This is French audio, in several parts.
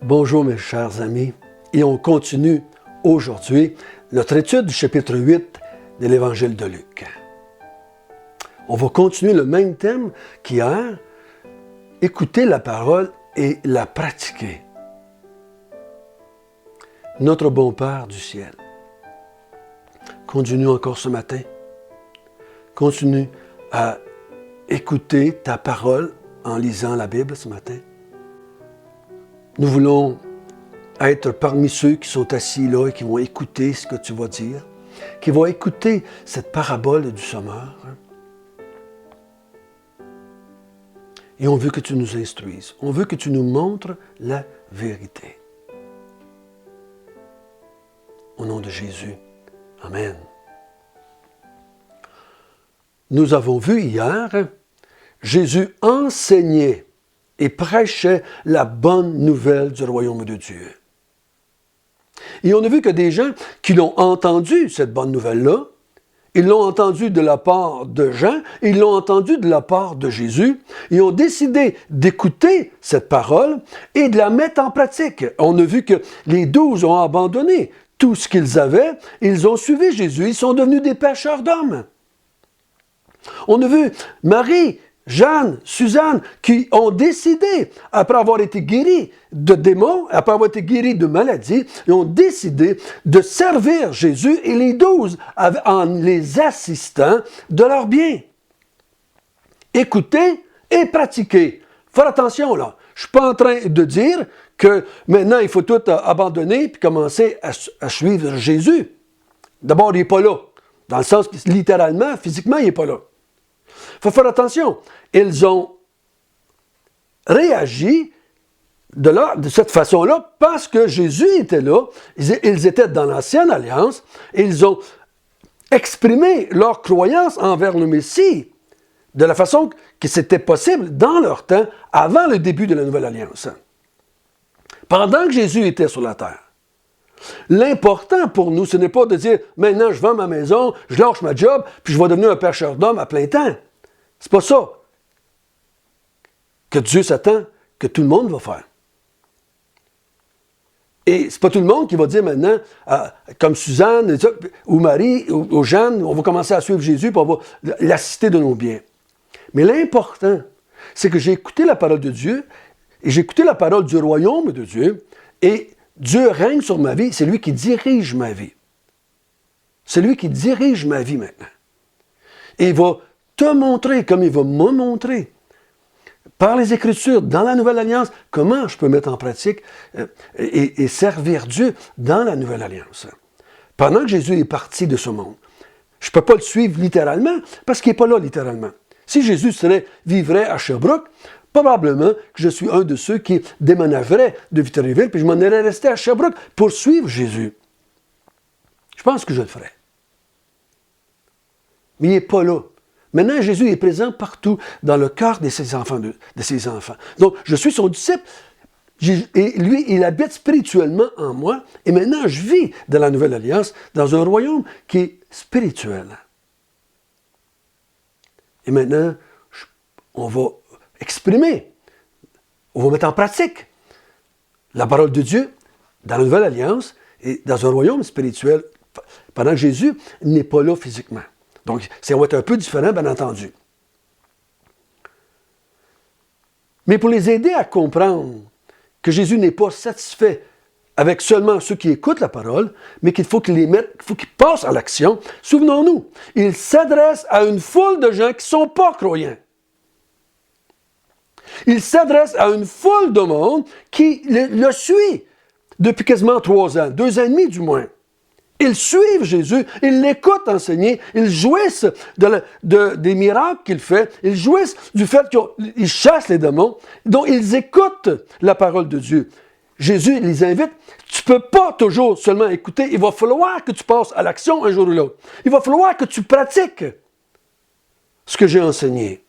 Bonjour mes chers amis, et on continue aujourd'hui notre étude du chapitre 8 de l'Évangile de Luc. On va continuer le même thème qu'hier, écouter la parole et la pratiquer. Notre bon Père du ciel, continue encore ce matin, continue à écouter ta parole en lisant la Bible ce matin. Nous voulons être parmi ceux qui sont assis là et qui vont écouter ce que tu vas dire, qui vont écouter cette parabole du sommeur. Et on veut que tu nous instruises. On veut que tu nous montres la vérité. Au nom de Jésus. Amen. Nous avons vu hier, Jésus enseignait et prêchait la bonne nouvelle du royaume de Dieu. Et on a vu que des gens qui l'ont entendu, cette bonne nouvelle-là, ils l'ont entendu de la part de Jean, ils l'ont entendu de la part de Jésus, et ont décidé d'écouter cette parole et de la mettre en pratique. On a vu que les 12 ont abandonné tout ce qu'ils avaient, ils ont suivi Jésus, ils sont devenus des pêcheurs d'hommes. On a vu Marie, Jeanne, Suzanne, qui ont décidé, après avoir été guéris de démons, après avoir été guéris de maladies, ils ont décidé de servir Jésus et les 12 en les assistant de leur bien. Écouter et pratiquer. Faire attention là. Je ne suis pas en train de dire que maintenant il faut tout abandonner et commencer à suivre Jésus. D'abord, il n'est pas là. Dans le sens que littéralement, physiquement, il n'est pas là. Il faut faire attention. Ils ont réagi de cette façon-là parce que Jésus était là. Ils étaient dans l'Ancienne Alliance. Et ils ont exprimé leur croyance envers le Messie de la façon que c'était possible dans leur temps, avant le début de la Nouvelle Alliance. Pendant que Jésus était sur la terre. L'important pour nous, ce n'est pas de dire « Maintenant, je vends ma maison, je lâche ma job, puis je vais devenir un pêcheur d'hommes à plein temps. » C'est pas ça que Dieu s'attend que tout le monde va faire. Et c'est pas tout le monde qui va dire maintenant, comme Suzanne ou Marie ou Jeanne, on va commencer à suivre Jésus, puis on va l'assister de nos biens. Mais l'important, c'est que j'ai écouté la parole de Dieu, et j'ai écouté la parole du royaume de Dieu, et Dieu règne sur ma vie, c'est lui qui dirige ma vie. C'est lui qui dirige ma vie maintenant. Et il va te montrer, comme il va me montrer, par les Écritures, dans la Nouvelle Alliance, comment je peux mettre en pratique et servir Dieu dans la Nouvelle Alliance. Pendant que Jésus est parti de ce monde, je ne peux pas le suivre littéralement, parce qu'il n'est pas là littéralement. Si Jésus vivrait à Sherbrooke, probablement que je suis un de ceux qui déménagerait de Victoriaville, puis je m'en irais rester à Sherbrooke pour suivre Jésus. Je pense que je le ferais. Mais il n'est pas là. Maintenant, Jésus est présent partout dans le cœur de ses enfants. Donc, je suis son disciple, et lui, il habite spirituellement en moi, et maintenant, je vis dans la Nouvelle Alliance, dans un royaume qui est spirituel. Et maintenant, on va exprimer, on va mettre en pratique la parole de Dieu dans la Nouvelle Alliance et dans un royaume spirituel, pendant que Jésus n'est pas là physiquement. Donc, ça va être un peu différent, bien entendu. Mais pour les aider à comprendre que Jésus n'est pas satisfait avec seulement ceux qui écoutent la parole, mais qu'il faut qu'ils passent à l'action, souvenons-nous, il s'adresse à une foule de gens qui ne sont pas croyants. Il s'adresse à une foule de monde qui le suit depuis quasiment 3 ans, 2 ans et demi du moins. Ils suivent Jésus, ils l'écoutent enseigner, ils jouissent des miracles qu'il fait, ils jouissent du fait qu'il chasse les démons, donc ils écoutent la parole de Dieu. Jésus les invite, tu ne peux pas toujours seulement écouter, il va falloir que tu passes à l'action un jour ou l'autre. Il va falloir que tu pratiques ce que j'ai enseigné.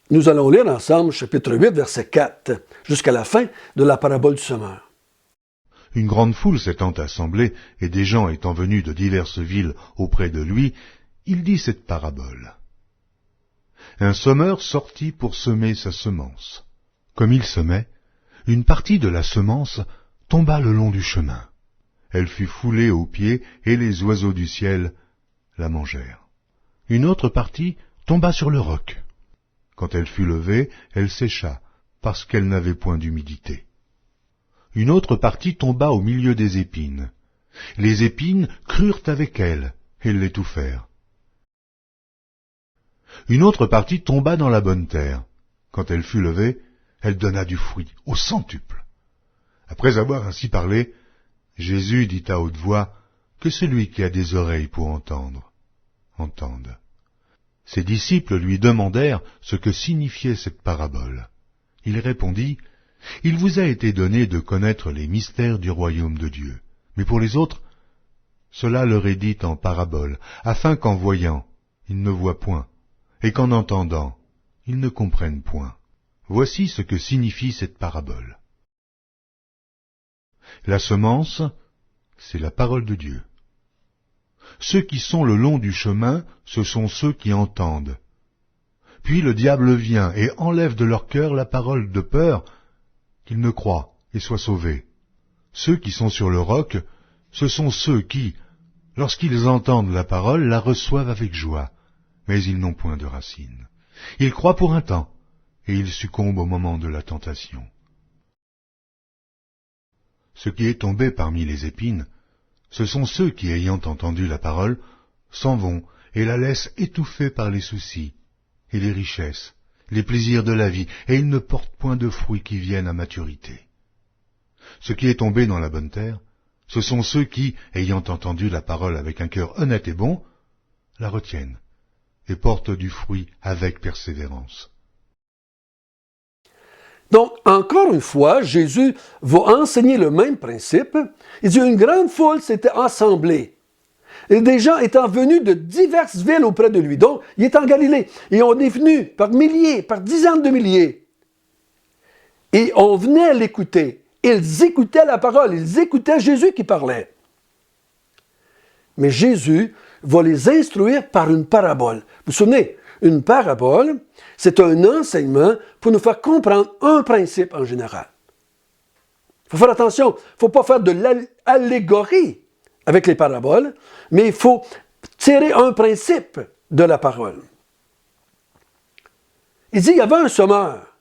Nous allons lire ensemble chapitre 8, verset 4, jusqu'à la fin de la parabole du semeur. Une grande foule s'étant assemblée, et des gens étant venus de diverses villes auprès de lui, il dit cette parabole. Un semeur sortit pour semer sa semence. Comme il semait, Une partie de la semence tomba le long du chemin. Elle fut foulée aux pieds, et les oiseaux du ciel la mangèrent. Une autre partie tomba sur le roc. Quand elle fut levée, elle sécha, parce qu'elle n'avait point d'humidité. Une autre partie tomba au milieu des épines. Les épines crurent avec elle, et l'étouffèrent. Une autre partie tomba dans la bonne terre. Quand elle fut levée, elle donna du fruit, au centuple. Après avoir ainsi parlé, Jésus dit à haute voix, que celui qui a des oreilles pour entendre, entende. Ses disciples lui demandèrent ce que signifiait cette parabole. Il répondit, « Il vous a été donné de connaître les mystères du royaume de Dieu. Mais pour les autres, cela leur est dit en parabole, afin qu'en voyant, ils ne voient point, et qu'en entendant, ils ne comprennent point. Voici ce que signifie cette parabole. La semence, c'est la parole de Dieu. Ceux qui sont le long du chemin, ce sont ceux qui entendent. Puis le diable vient et enlève de leur cœur la parole de peur, qu'ils ne croient et soient sauvés. Ceux qui sont sur le roc, ce sont ceux qui, lorsqu'ils entendent la parole, la reçoivent avec joie, mais ils n'ont point de racine. Ils croient pour un temps, et ils succombent au moment de la tentation. Ce qui est tombé parmi les épines, ce sont ceux qui, ayant entendu la parole, s'en vont et la laissent étouffée par les soucis et les richesses, les plaisirs de la vie, et ils ne portent point de fruits qui viennent à maturité. Ce qui est tombé dans la bonne terre, ce sont ceux qui, ayant entendu la parole avec un cœur honnête et bon, la retiennent et portent du fruit avec persévérance. Donc, encore une fois, Jésus va enseigner le même principe. Il dit, une grande foule s'était assemblée. Et des gens étant venus de diverses villes auprès de lui. Donc, il est en Galilée. Et on est venu par milliers, par dizaines de milliers. Et on venait l'écouter. Ils écoutaient la parole. Ils écoutaient Jésus qui parlait. Mais Jésus va les instruire par une parabole. Vous vous souvenez, une parabole, c'est un enseignement pour nous faire comprendre un principe en général. Il faut faire attention, il ne faut pas faire de l'allégorie avec les paraboles, mais il faut tirer un principe de la parole. Il dit, il y avait un semeur.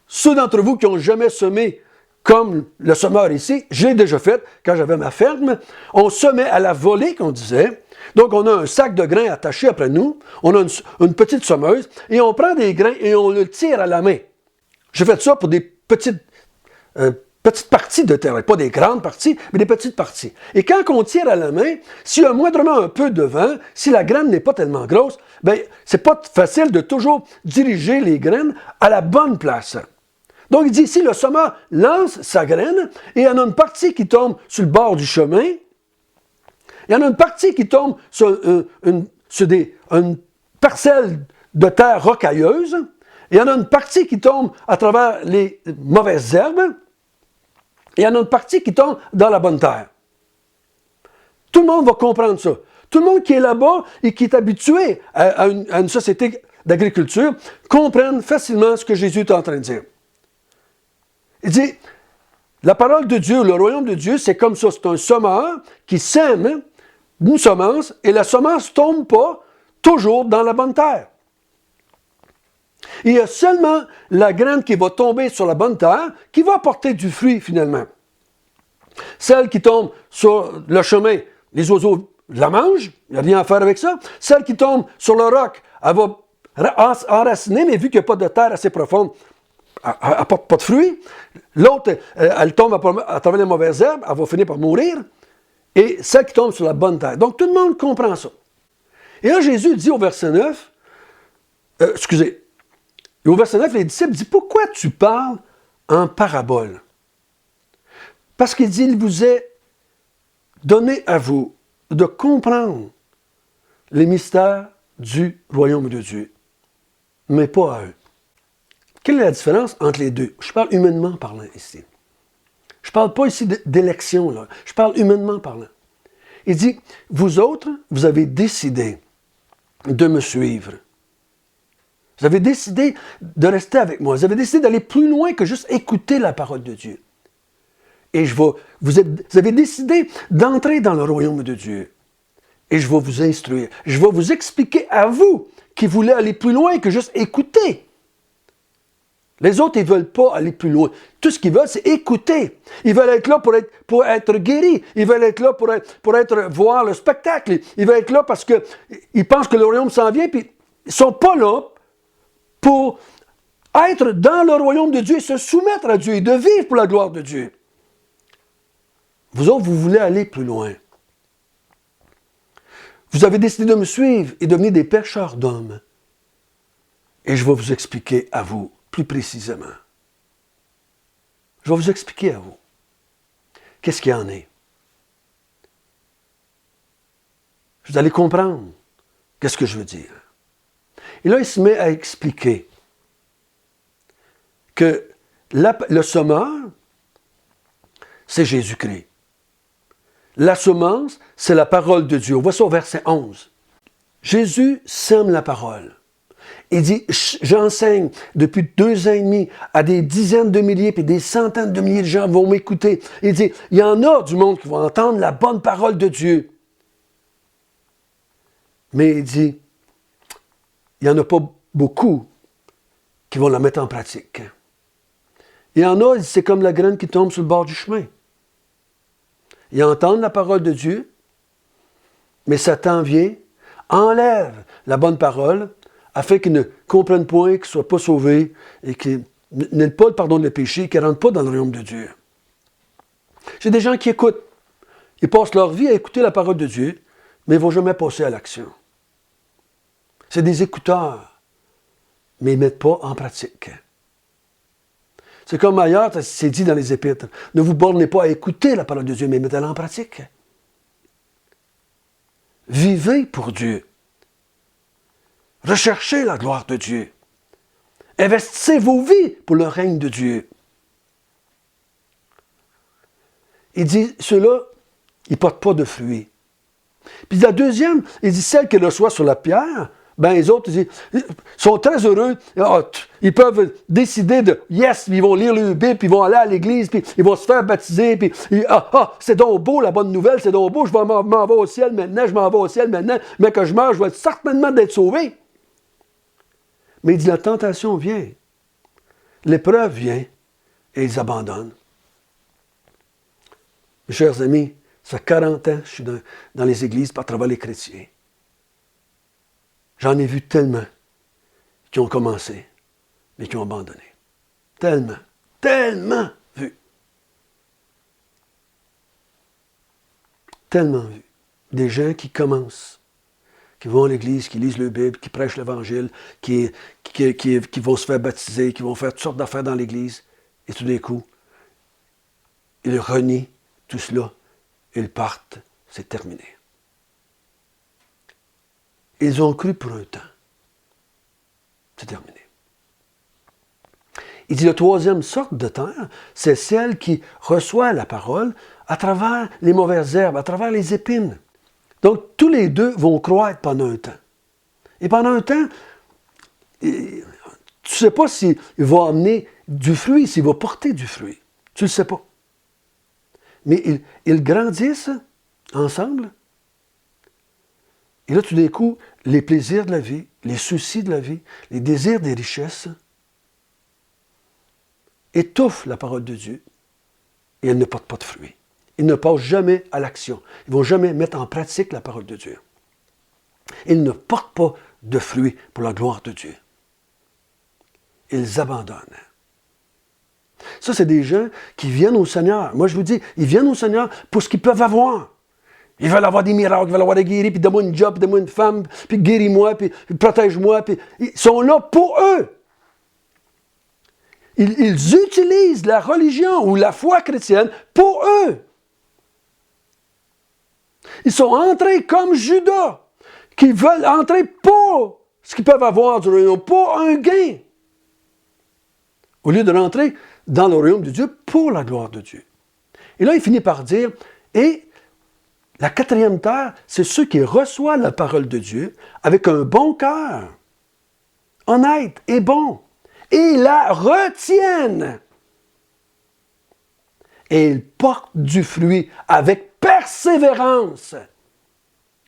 Ceux d'entre vous qui n'ont jamais semé comme le semeur ici, je l'ai déjà fait quand j'avais ma ferme, on semait à la volée, qu'on disait. Donc, on a un sac de grains attaché après nous, on a une petite semeuse, et on prend des grains et on le tire à la main. J'ai fait ça pour des petites parties de terrain, pas des grandes parties, mais des petites parties. Et quand on tire à la main, s'il y a moindrement un peu de vent, si la graine n'est pas tellement grosse, bien, c'est pas facile de toujours diriger les graines à la bonne place. Donc, il dit ici, le semeur lance sa graine, et il y en a une partie qui tombe sur le bord du chemin, il y en a une partie qui tombe sur une parcelle de terre rocailleuse, il y en a une partie qui tombe à travers les mauvaises herbes, et il y en a une partie qui tombe dans la bonne terre. Tout le monde va comprendre ça. Tout le monde qui est là-bas et qui est habitué à une société d'agriculture comprenne facilement ce que Jésus est en train de dire. Il dit, la parole de Dieu, le royaume de Dieu, c'est comme ça, c'est un semeur qui sème une semence, et la semence ne tombe pas toujours dans la bonne terre. Il y a seulement la graine qui va tomber sur la bonne terre qui va apporter du fruit finalement. Celle qui tombe sur le chemin, les oiseaux la mangent, il n'y a rien à faire avec ça. Celle qui tombe sur le roc, elle va enraciner, mais vu qu'il n'y a pas de terre assez profonde, elle n'apporte pas de fruits. L'autre, elle tombe à travers les mauvaises herbes, elle va finir par mourir. Et celle qui tombe sur la bonne terre. Donc tout le monde comprend ça. Et là, Jésus dit au verset 9, au verset 9, les disciples disent, pourquoi tu parles en parabole? Parce qu'il dit, il vous est donné à vous de comprendre les mystères du royaume de Dieu, mais pas à eux. Quelle est la différence entre les deux? Je parle humainement parlant ici. Je ne parle pas ici d'élection, là. Je parle humainement parlant. Il dit, vous autres, vous avez décidé de me suivre. Vous avez décidé de rester avec moi. Vous avez décidé d'aller plus loin que juste écouter la parole de Dieu. Et vous avez décidé d'entrer dans le royaume de Dieu. Et je vais vous instruire. Je vais vous expliquer à vous qui voulez aller plus loin que juste écouter. Les autres, ils ne veulent pas aller plus loin. Tout ce qu'ils veulent, c'est écouter. Ils veulent être là pour être guéris. Ils veulent être là pour voir le spectacle. Ils veulent être là parce qu'ils pensent que le royaume s'en vient, puis ils ne sont pas là pour être dans le royaume de Dieu et se soumettre à Dieu et de vivre pour la gloire de Dieu. Vous autres, vous voulez aller plus loin. Vous avez décidé de me suivre et devenir des pêcheurs d'hommes. Et je vais vous expliquer à vous, plus précisément. Je vais vous expliquer à vous. Qu'est-ce qu'il y en est? Vous allez comprendre qu'est-ce que je veux dire. Et là, il se met à expliquer que le semeur, c'est Jésus-Christ. La semence, c'est la parole de Dieu. On voit ça au verset 11. Jésus sème la parole. Il dit, j'enseigne depuis 2 ans et demi à des dizaines de milliers puis des centaines de milliers de gens vont m'écouter. Il dit, il y en a du monde qui va entendre la bonne parole de Dieu. Mais il dit, il n'y en a pas beaucoup qui vont la mettre en pratique. Il y en a, c'est comme la graine qui tombe sur le bord du chemin. Ils entendent la parole de Dieu, mais Satan vient, enlève la bonne parole, afin qu'ils ne comprennent point, qu'ils ne soient pas sauvés, et qu'ils n'aient pas le pardon des péchés, qu'ils ne rentrent pas dans le royaume de Dieu. J'ai des gens qui écoutent. Ils passent leur vie à écouter la parole de Dieu, mais ils ne vont jamais passer à l'action. C'est des écouteurs, mais ils ne mettent pas en pratique. C'est comme ailleurs, c'est dit dans les Épîtres. Ne vous bornez pas à écouter la parole de Dieu, mais mettez-la en pratique. Vivez pour Dieu. Recherchez la gloire de Dieu. Investissez vos vies pour le règne de Dieu. Il dit, ceux-là, ils ne portent pas de fruits. Puis la deuxième, il dit, celle qui reçoit sur la pierre, ben les autres, ils sont très heureux. Ils peuvent décider de, yes, ils vont lire le Bible, puis ils vont aller à l'église, puis ils vont se faire baptiser, puis c'est donc beau, la bonne nouvelle, c'est donc beau, je m'en vais au ciel maintenant, mais que je meurs, je vais certainement d'être sauvé. Mais il dit, la tentation vient, l'épreuve vient, et ils abandonnent. Mes chers amis, ça fait 40 ans que je suis dans les églises par travers les chrétiens. J'en ai vu tellement qui ont commencé, mais qui ont abandonné. Tellement vu. Tellement vu. Des gens qui commencent, qui vont à l'église, qui lisent le Bible, qui prêchent l'Évangile, qui vont se faire baptiser, qui vont faire toutes sortes d'affaires dans l'église, et tout d'un coup, ils renient tout cela, ils partent, c'est terminé. Ils ont cru pour un temps. C'est terminé. Il dit, la troisième sorte de terre, c'est celle qui reçoit la parole à travers les mauvaises herbes, à travers les épines. Donc, tous les deux vont croître pendant un temps. Et pendant un temps, tu ne sais pas s'il va amener du fruit, s'il va porter du fruit. Tu ne le sais pas. Mais ils grandissent ensemble. Et là, tout d'un coup, les plaisirs de la vie, les soucis de la vie, les désirs des richesses étouffent la parole de Dieu et elle ne porte pas de fruits. Ils ne passent jamais à l'action. Ils ne vont jamais mettre en pratique la parole de Dieu. Ils ne portent pas de fruits pour la gloire de Dieu. Ils abandonnent. Ça, c'est des gens qui viennent au Seigneur. Moi, je vous dis, ils viennent au Seigneur pour ce qu'ils peuvent avoir. Ils veulent avoir des miracles, ils veulent avoir des guéris, puis donne-moi une job, puis donne-moi une femme, puis guéris-moi, puis protège-moi. Puis ils sont là pour eux. Ils utilisent la religion ou la foi chrétienne pour eux. Ils sont entrés comme Judas, qui veulent entrer pour ce qu'ils peuvent avoir du royaume, pour un gain. Au lieu de rentrer dans le royaume de Dieu pour la gloire de Dieu. Et là, il finit par dire, et la quatrième terre, c'est ceux qui reçoivent la parole de Dieu avec un bon cœur. honnête et bon. Et ils la retiennent. Et ils portent du fruit avec persévérance.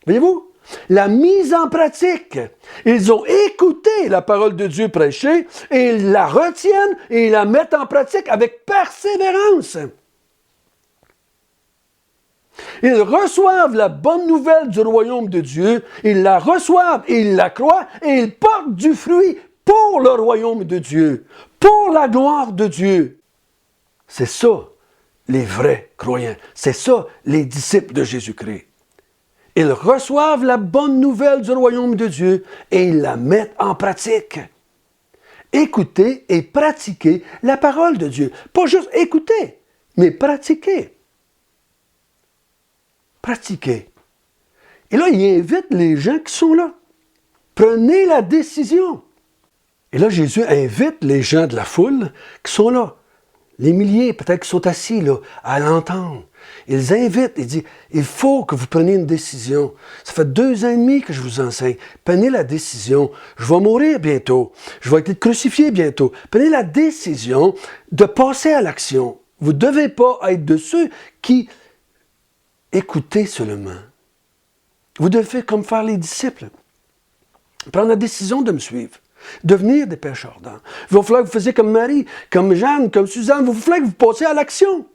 Voyez-vous? La mise en pratique. Ils ont écouté la parole de Dieu prêchée et ils la retiennent et ils la mettent en pratique avec persévérance. Ils reçoivent la bonne nouvelle du royaume de Dieu, ils la reçoivent et ils la croient et ils portent du fruit pour le royaume de Dieu, pour la gloire de Dieu. C'est ça, les vrais croyants. C'est ça, les disciples de Jésus-Christ. Ils reçoivent la bonne nouvelle du royaume de Dieu et ils la mettent en pratique. Écoutez et pratiquez la parole de Dieu. Pas juste écouter, mais pratiquer. Pratiquer. Et là, il invite les gens qui sont là. Prenez la décision. Et là, Jésus invite les gens de la foule qui sont là. Les milliers, peut-être, qui sont assis là, à l'entendre. Ils invitent, il dit, il faut que vous preniez une décision. Ça fait 2 ans et demi que je vous enseigne. Prenez la décision. Je vais mourir bientôt. Je vais être crucifié bientôt. Prenez la décision de passer à l'action. Vous ne devez pas être de ceux qui écoutent seulement. Vous devez faire comme faire les disciples. Prendre la décision de me suivre. Devenir des pêcheurs d'âmes. Il va falloir que vous fassiez comme Marie, comme Jeanne, comme Suzanne. Il va falloir que vous passiez à l'action.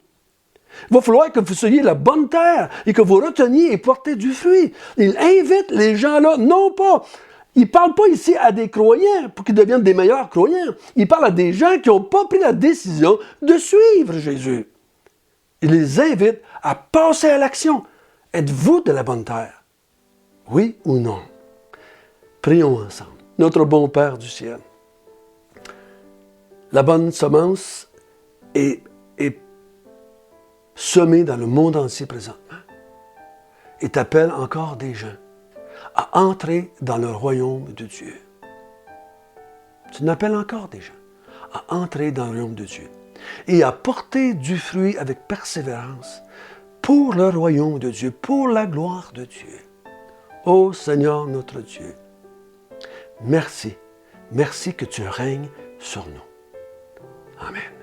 Il va falloir que vous soyez la bonne terre et que vous reteniez et portez du fruit. Il invite les gens là, non pas, il ne parle pas ici à des croyants pour qu'ils deviennent des meilleurs croyants. Il parle à des gens qui n'ont pas pris la décision de suivre Jésus. Il les invite à passer à l'action. Êtes-vous de la bonne terre? Oui ou non? Prions ensemble. Notre bon Père du ciel, la bonne semence est semée dans le monde entier présentement et t'appelle encore des gens à entrer dans le royaume de Dieu. Tu n'appelles encore des gens à entrer dans le royaume de Dieu et à porter du fruit avec persévérance pour le royaume de Dieu, pour la gloire de Dieu. Ô Seigneur notre Dieu, merci. Merci que tu règnes sur nous. Amen.